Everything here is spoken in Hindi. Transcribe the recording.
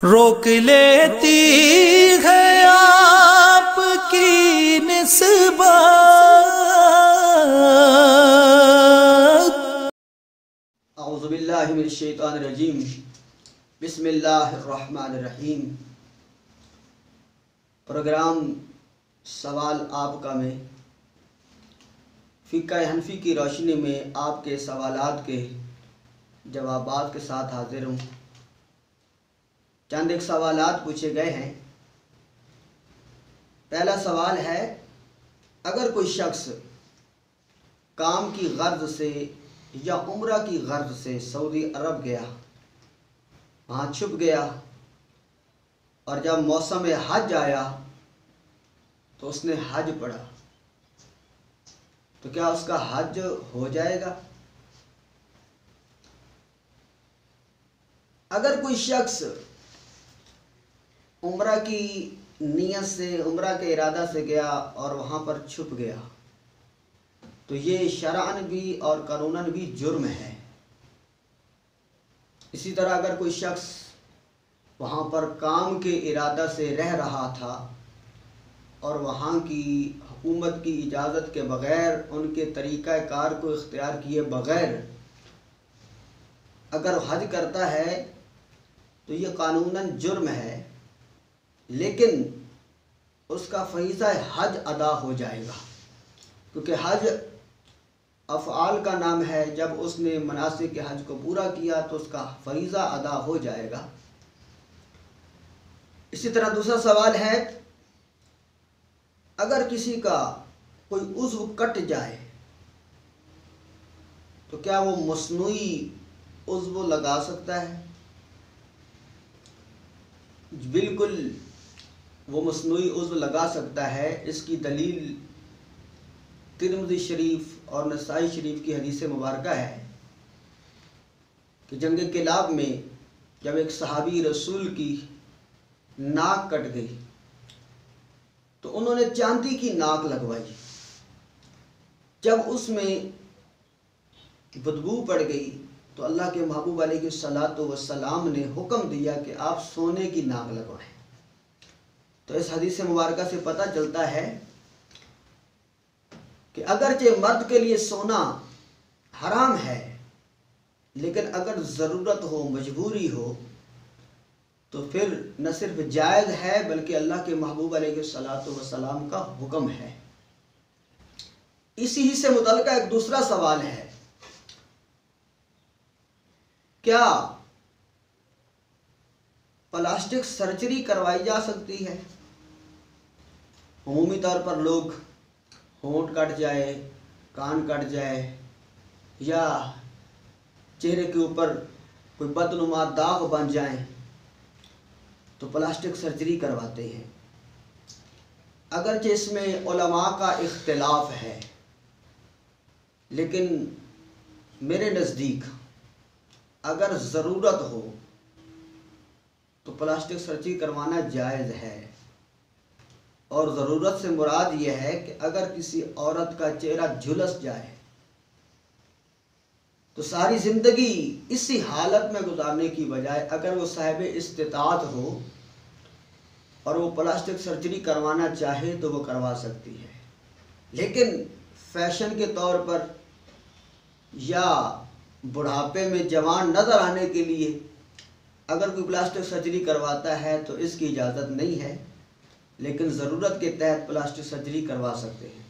रोक लेती है आपकी निस्बत। औज़ुबिल्लाहि मिनश्शैतानिर्रजीम। बिस्मिल्लाहिर्रहमानिर्रहीम। प्रोग्राम सवाल आपका में फ़िक़्ह हनफ़ी की रोशनी में आपके सवालात के जवाबात के साथ हाजिर हूँ। चंद एक सवालात पूछे गए हैं। पहला सवाल है, अगर कोई शख्स काम की गर्ज से या उम्रा की गर्ज से सऊदी अरब गया, वहाँ छुप गया और जब मौसम हज आया तो उसने हज पढ़ा, तो क्या उसका हज हो जाएगा? अगर कोई शख्स उम्रा की नीयत से, उम्रा के इरादा से गया और वहाँ पर छुप गया, तो ये शरअन भी और कानूनन भी जुर्म है। इसी तरह अगर कोई शख्स वहाँ पर काम के इरादा से रह रहा था और वहाँ की हुकूमत की इजाज़त के बग़ैर, उनके तरीक़ा कार को इख्तियार किए बग़ैर अगर हज करता है तो ये कानूनन जुर्म है, लेकिन उसका फ़रीज़ा हज अदा हो जाएगा, क्योंकि हज अफ़आल का नाम है। जब उसने मनासिक के हज को पूरा किया तो उसका फ़रीज़ा अदा हो जाएगा। इसी तरह दूसरा सवाल है, अगर किसी का कोई उज़्व कट जाए तो क्या वो मस्नूई उज़्व लगा सकता है? बिल्कुल वो मस्नूई उज़्व लगा सकता है। इसकी दलील तिरमिज़ी शरीफ और नसाई शरीफ की हदीस मुबारका है कि जंग किलाब में जब एक सहाबी रसूल की नाक कट गई तो उन्होंने चांदी की नाक लगवाई। जब उसमें बदबू पड़ गई तो अल्लाह के महबूब अलैहिस्सलातु वस्सलाम ने हुक्म दिया कि आप सोने की नाक लगवाएं। तो इस हदीस मुबारका से पता चलता है कि अगरचे मर्द के लिए सोना हराम है, लेकिन अगर ज़रूरत हो, मजबूरी हो, तो फिर न सिर्फ जायज़ है बल्कि अल्लाह के महबूब अलैहिस्सलातु वस्सलाम का हुक्म है। इसी ही से मुतल्लिक़ एक दूसरा सवाल है, क्या प्लास्टिक सर्जरी करवाई जा सकती है? अमूमी तौर पर लोग होंठ कट जाए, कान कट जाए या चेहरे के ऊपर कोई बदनुमा दाग बन जाए तो प्लास्टिक सर्जरी करवाते हैं। अगरचे इसमें उलमा का इख्तिलाफ है, लेकिन मेरे नज़दीक अगर ज़रूरत हो तो प्लास्टिक सर्जरी करवाना जायज़ है। और ज़रूरत से मुराद यह है कि अगर किसी औरत का चेहरा झुलस जाए तो सारी ज़िंदगी इसी हालत में गुजारने की बजाय अगर वो साहिब इस्तिताअत हो और वो प्लास्टिक सर्जरी करवाना चाहे तो वो करवा सकती है। लेकिन फैशन के तौर पर या बुढ़ापे में जवान नज़र आने के लिए अगर कोई प्लास्टिक सर्जरी करवाता है तो इसकी इजाज़त नहीं है, लेकिन ज़रूरत के तहत प्लास्टिक सर्जरी करवा सकते हैं।